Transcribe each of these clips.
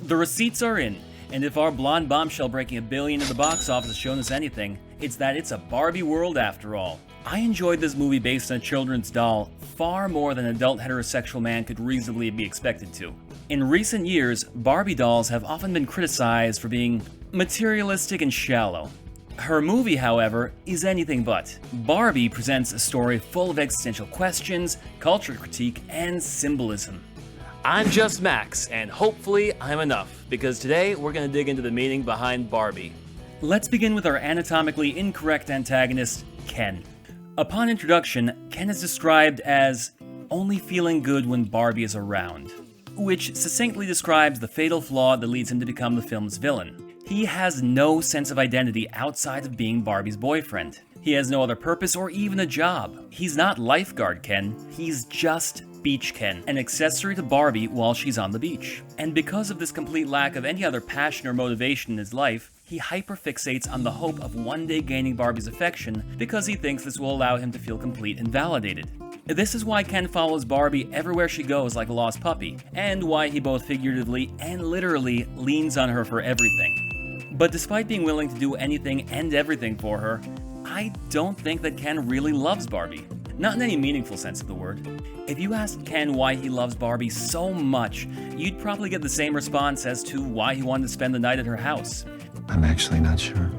The receipts are in, and if our blonde bombshell breaking $1 billion in the box office has shown us anything, it's that it's a Barbie world after all. I enjoyed this movie based on a children's doll far more than an adult heterosexual man could reasonably be expected to. In recent years, Barbie dolls have often been criticized for being materialistic and shallow. Her movie, however, is anything but. Barbie presents a story full of existential questions, culture critique, and symbolism. I'm just Max, and hopefully I'm enough, because today we're going to dig into the meaning behind Barbie. Let's begin with our anatomically incorrect antagonist, Ken. Upon introduction, Ken is described as only feeling good when Barbie is around, which succinctly describes the fatal flaw that leads him to become the film's villain. He has no sense of identity outside of being Barbie's boyfriend. He has no other purpose or even a job. He's not lifeguard Ken, he's just Beach Ken, an accessory to Barbie while she's on the beach. And because of this complete lack of any other passion or motivation in his life, he hyperfixates on the hope of one day gaining Barbie's affection because he thinks this will allow him to feel complete and validated. This is why Ken follows Barbie everywhere she goes like a lost puppy, and why he both figuratively and literally leans on her for everything. But despite being willing to do anything and everything for her, I don't think that Ken really loves Barbie. Not in any meaningful sense of the word. If you asked Ken why he loves Barbie so much, you'd probably get the same response as to why he wanted to spend the night at her house. I'm actually not sure.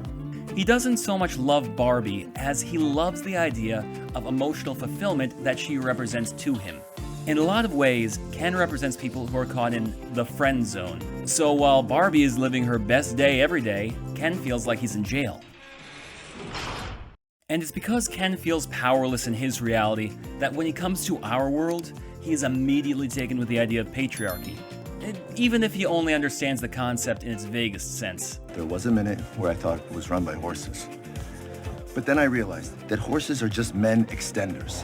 He doesn't so much love Barbie as he loves the idea of emotional fulfillment that she represents to him. In a lot of ways, Ken represents people who are caught in the friend zone. So while Barbie is living her best day every day, Ken feels like he's in jail. And it's because Ken feels powerless in his reality that when he comes to our world, he is immediately taken with the idea of patriarchy, even if he only understands the concept in its vaguest sense. There was a minute where I thought it was run by horses. But then I realized that horses are just men extenders.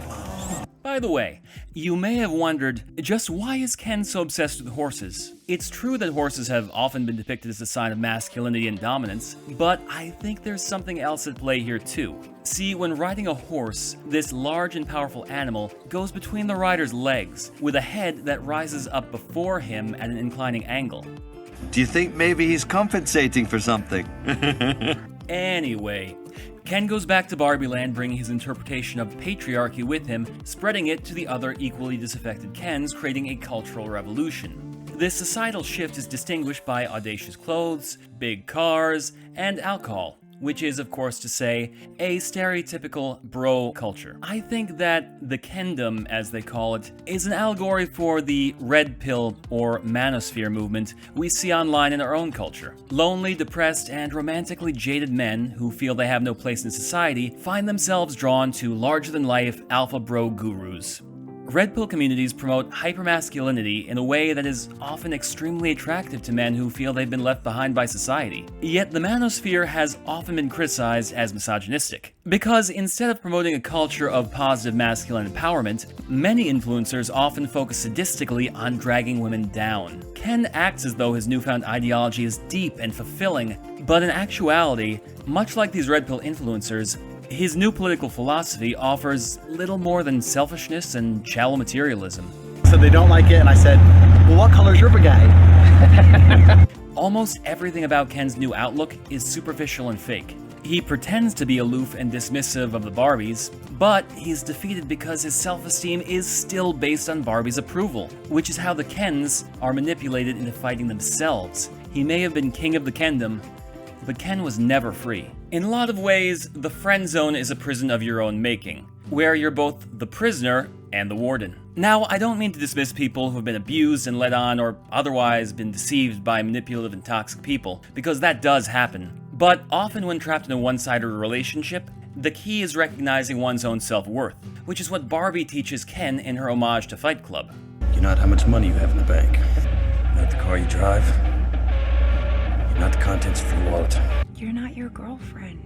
By the way, you may have wondered, just why is Ken so obsessed with horses? It's true that horses have often been depicted as a sign of masculinity and dominance, but I think there's something else at play here too. See, when riding a horse, this large and powerful animal goes between the rider's legs, with a head that rises up before him at an inclining angle. Do you think maybe he's compensating for something? Anyway, Ken goes back to Barbie Land bringing his interpretation of patriarchy with him, spreading it to the other equally disaffected Kens, creating a cultural revolution. This societal shift is distinguished by audacious clothes, big cars, and alcohol, which is, of course to say, a stereotypical bro culture. I think that the Kendom, as they call it, is an allegory for the red pill or manosphere movement we see online in our own culture. Lonely, depressed, and romantically jaded men who feel they have no place in society find themselves drawn to larger-than-life alpha bro gurus. Red pill communities promote hypermasculinity in a way that is often extremely attractive to men who feel they've been left behind by society. Yet the manosphere has often been criticized as misogynistic, because instead of promoting a culture of positive masculine empowerment, many influencers often focus sadistically on dragging women down. Ken acts as though his newfound ideology is deep and fulfilling, but in actuality, much like these red pill influencers, his new political philosophy offers little more than selfishness and shallow materialism. So they don't like it, and I said, well, what color's your brigade? Almost everything about Ken's new outlook is superficial and fake. He pretends to be aloof and dismissive of the Barbies, but he's defeated because his self-esteem is still based on Barbie's approval, which is how the Kens are manipulated into fighting themselves. He may have been king of the Kendom, but Ken was never free. In a lot of ways, the friend zone is a prison of your own making, where you're both the prisoner and the warden. Now, I don't mean to dismiss people who've been abused and led on or otherwise been deceived by manipulative and toxic people, because that does happen. But often when trapped in a one-sided relationship, the key is recognizing one's own self-worth, which is what Barbie teaches Ken in her homage to Fight Club. You're not how much money you have in the bank. You're not the car you drive. You're not the contents of your wallet. You're not your girlfriend.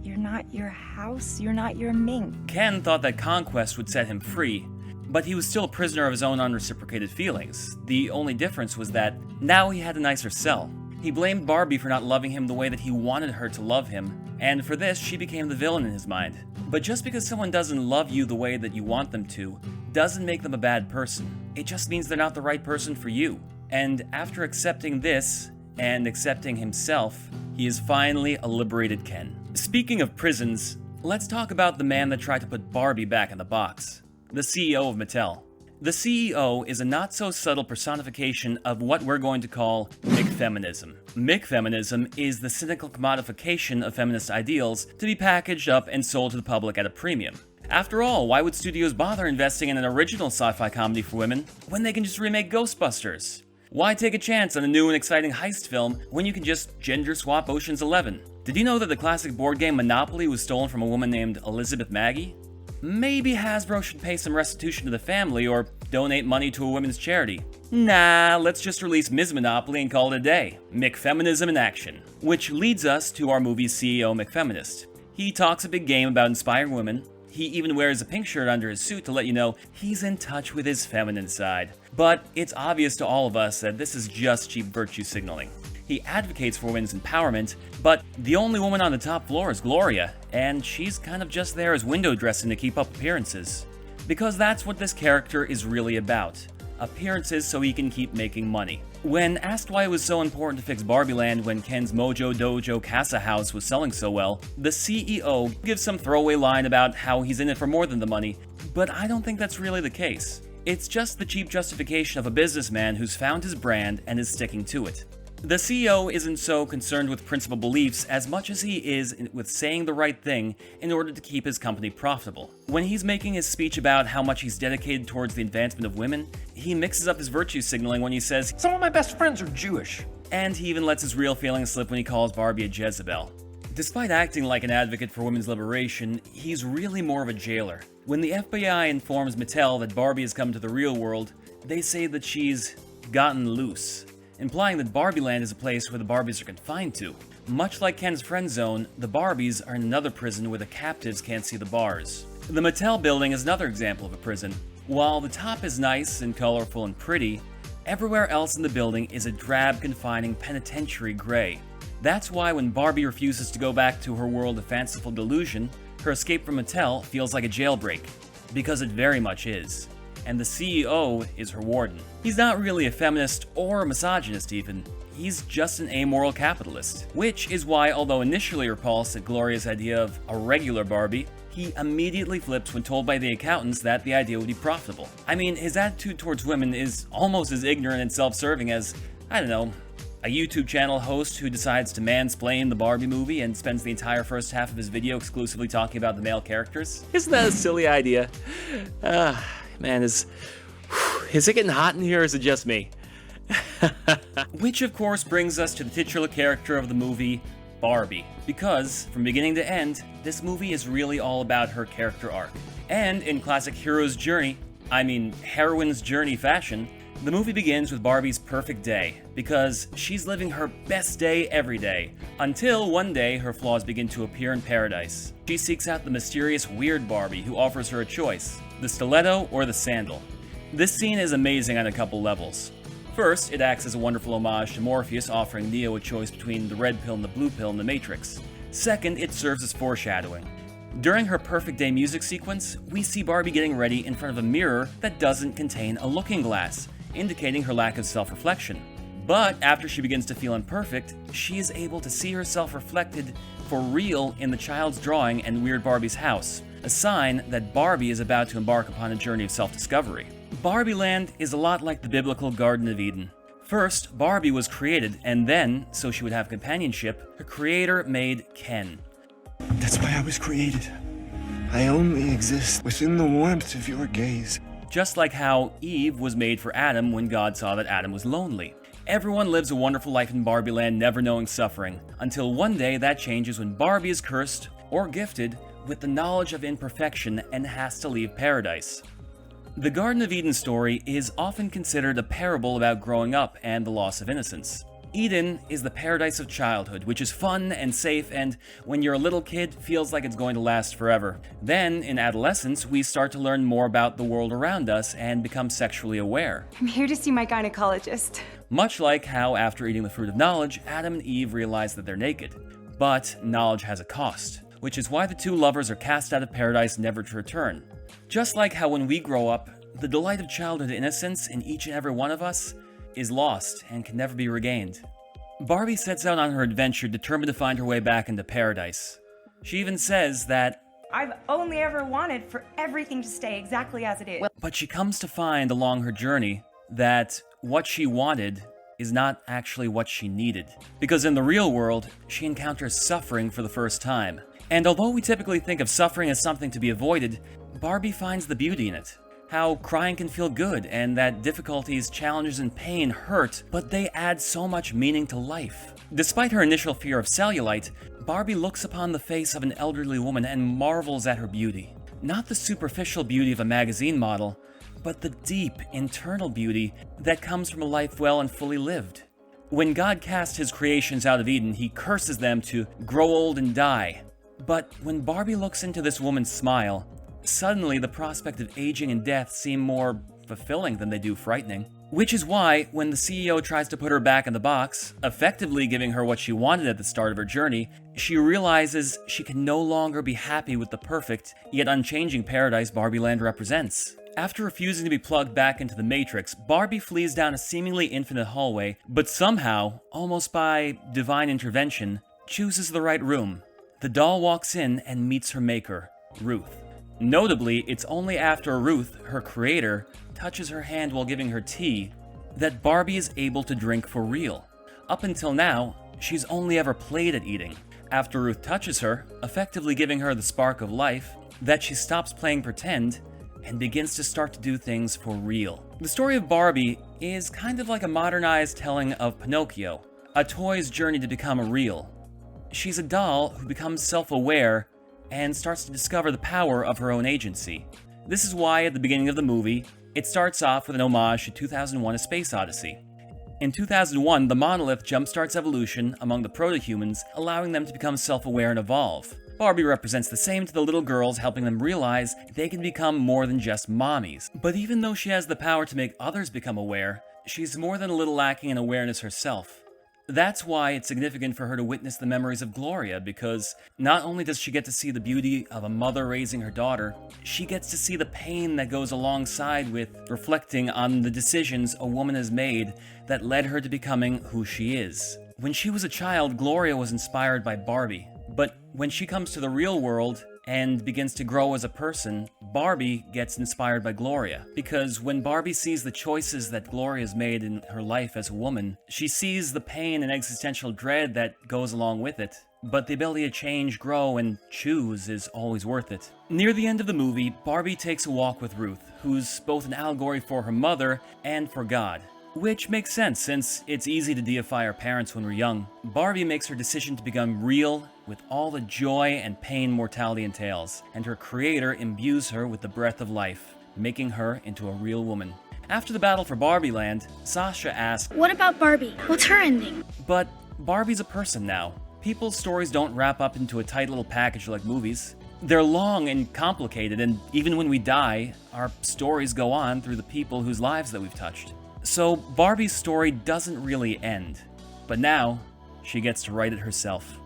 You're not your house. You're not your mink. Ken thought that conquest would set him free, but he was still a prisoner of his own unreciprocated feelings. The only difference was that now he had a nicer cell. He blamed Barbie for not loving him the way that he wanted her to love him, and for this, she became the villain in his mind. But just because someone doesn't love you the way that you want them to, doesn't make them a bad person. It just means they're not the right person for you. And after accepting this, and accepting himself, he is finally a liberated Ken. Speaking of prisons, let's talk about the man that tried to put Barbie back in the box, the CEO of Mattel. The CEO is a not-so-subtle personification of what we're going to call McFeminism. McFeminism is the cynical commodification of feminist ideals to be packaged up and sold to the public at a premium. After all, why would studios bother investing in an original sci-fi comedy for women when they can just remake Ghostbusters? Why take a chance on a new and exciting heist film when you can just gender swap Ocean's 11? Did you know that the classic board game Monopoly was stolen from a woman named Elizabeth Maggie? Maybe Hasbro should pay some restitution to the family or donate money to a women's charity. Nah, let's just release Ms. Monopoly and call it a day. McFeminism in action. Which leads us to our movie's CEO McFeminist. He talks a big game about inspiring women. He even wears a pink shirt under his suit to let you know he's in touch with his feminine side. But it's obvious to all of us that this is just cheap virtue signaling. He advocates for women's empowerment, but the only woman on the top floor is Gloria, and she's kind of just there as window dressing to keep up appearances. Because that's what this character is really about. Appearances so he can keep making money. When asked why it was so important to fix Barbie Land when Ken's Mojo Dojo Casa House was selling so well, the CEO gives some throwaway line about how he's in it for more than the money, but I don't think that's really the case. It's just the cheap justification of a businessman who's found his brand and is sticking to it. The CEO isn't so concerned with principal beliefs as much as he is with saying the right thing in order to keep his company profitable. When he's making his speech about how much he's dedicated towards the advancement of women, he mixes up his virtue signaling when he says, "Some of my best friends are Jewish." And he even lets his real feelings slip when he calls Barbie a Jezebel. Despite acting like an advocate for women's liberation, he's really more of a jailer. When the FBI informs Mattel that Barbie has come to the real world, they say that she's gotten loose, implying that Barbie Land is a place where the Barbies are confined to. Much like Ken's friend zone, the Barbies are in another prison where the captives can't see the bars. The Mattel building is another example of a prison. While the top is nice and colorful and pretty, everywhere else in the building is a drab, confining penitentiary gray. That's why when Barbie refuses to go back to her world of fanciful delusion, her escape from Mattel feels like a jailbreak, because it very much is. And the CEO is her warden. He's not really a feminist or a misogynist even, he's just an amoral capitalist. Which is why, although initially repulsed at Gloria's idea of a regular Barbie, he immediately flips when told by the accountants that the idea would be profitable. I mean, his attitude towards women is almost as ignorant and self-serving as, I don't know, a YouTube channel host who decides to mansplain the Barbie movie and spends the entire first half of his video exclusively talking about the male characters. Isn't that a silly idea? Man, is it getting hot in here or is it just me? Which of course brings us to the titular character of the movie, Barbie. Because, from beginning to end, this movie is really all about her character arc. And in classic hero's journey, heroine's journey fashion, the movie begins with Barbie's perfect day, because she's living her best day every day, until one day her flaws begin to appear in paradise. She seeks out the mysterious weird Barbie who offers her a choice, the stiletto or the sandal. This scene is amazing on a couple levels. First, it acts as a wonderful homage to Morpheus offering Neo a choice between the red pill and the blue pill in The Matrix. Second, it serves as foreshadowing. During her perfect day music sequence, we see Barbie getting ready in front of a mirror that doesn't contain a looking glass, indicating her lack of self-reflection. But after she begins to feel imperfect, she is able to see herself reflected for real in the child's drawing and Weird Barbie's house, a sign that Barbie is about to embark upon a journey of self-discovery. Barbie Land is a lot like the biblical Garden of Eden. First, Barbie was created, and then, so she would have companionship, her creator made Ken. That's why I was created. I only exist within the warmth of your gaze. Just like how Eve was made for Adam when God saw that Adam was lonely. Everyone lives a wonderful life in Barbie Land, never knowing suffering, until one day that changes when Barbie is cursed, or gifted, with the knowledge of imperfection and has to leave paradise. The Garden of Eden story is often considered a parable about growing up and the loss of innocence. Eden is the paradise of childhood, which is fun and safe and, when you're a little kid, feels like it's going to last forever. Then, in adolescence, we start to learn more about the world around us and become sexually aware. I'm here to see my gynecologist. Much like how, after eating the fruit of knowledge, Adam and Eve realize that they're naked. But knowledge has a cost, which is why the two lovers are cast out of paradise never to return. Just like how when we grow up, the delight of childhood innocence in each and every one of us is lost and can never be regained. Barbie sets out on her adventure determined to find her way back into paradise. She even says that I've only ever wanted for everything to stay exactly as it is. but she comes to find along her journey that what she wanted is not actually what she needed. Because in the real world, she encounters suffering for the first time. And although we typically think of suffering as something to be avoided, Barbie finds the beauty in it. How crying can feel good, and that difficulties, challenges, and pain hurt, but they add so much meaning to life. Despite her initial fear of cellulite, Barbie looks upon the face of an elderly woman and marvels at her beauty. Not the superficial beauty of a magazine model, but the deep, internal beauty that comes from a life well and fully lived. When God cast his creations out of Eden, he curses them to grow old and die. But when Barbie looks into this woman's smile, suddenly the prospect of aging and death seem more fulfilling than they do frightening. Which is why, when the CEO tries to put her back in the box, effectively giving her what she wanted at the start of her journey, she realizes she can no longer be happy with the perfect, yet unchanging paradise Barbie Land represents. After refusing to be plugged back into the Matrix, Barbie flees down a seemingly infinite hallway, but somehow, almost by divine intervention, chooses the right room. The doll walks in and meets her maker, Ruth. Notably, it's only after Ruth, her creator, touches her hand while giving her tea, that Barbie is able to drink for real. Up until now, she's only ever played at eating. After Ruth touches her, effectively giving her the spark of life, that she stops playing pretend and begins to start to do things for real. The story of Barbie is kind of like a modernized telling of Pinocchio, a toy's journey to become a real. She's a doll who becomes self-aware and starts to discover the power of her own agency. This is why, at the beginning of the movie, it starts off with an homage to 2001: A Space Odyssey. In 2001, the monolith jumpstarts evolution among the proto-humans, allowing them to become self-aware and evolve. Barbie represents the same to the little girls, helping them realize they can become more than just mommies. But even though she has the power to make others become aware, she's more than a little lacking in awareness herself. That's why it's significant for her to witness the memories of Gloria, because not only does she get to see the beauty of a mother raising her daughter, she gets to see the pain that goes alongside with reflecting on the decisions a woman has made that led her to becoming who she is. When she was a child, Gloria was inspired by Barbie, but when she comes to the real world and begins to grow as a person, Barbie gets inspired by Gloria. Because when Barbie sees the choices that Gloria's made in her life as a woman, she sees the pain and existential dread that goes along with it. But the ability to change, grow, and choose is always worth it. Near the end of the movie, Barbie takes a walk with Ruth, who's both an allegory for her mother and for God. Which makes sense, since it's easy to deify our parents when we're young. Barbie makes her decision to become real with all the joy and pain mortality entails, and her creator imbues her with the breath of life, making her into a real woman. After the battle for Barbie Land, Sasha asks, "What about Barbie? What's her ending?" But Barbie's a person now. People's stories don't wrap up into a tight little package like movies. They're long and complicated, and even when we die, our stories go on through the people whose lives that we've touched. So Barbie's story doesn't really end, but now she gets to write it herself.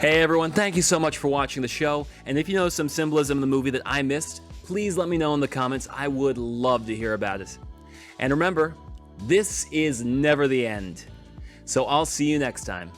Hey everyone, thank you so much for watching the show, and if you know some symbolism in the movie that I missed, please let me know in the comments. I would love to hear about it. And remember, this is never the end. So I'll see you next time.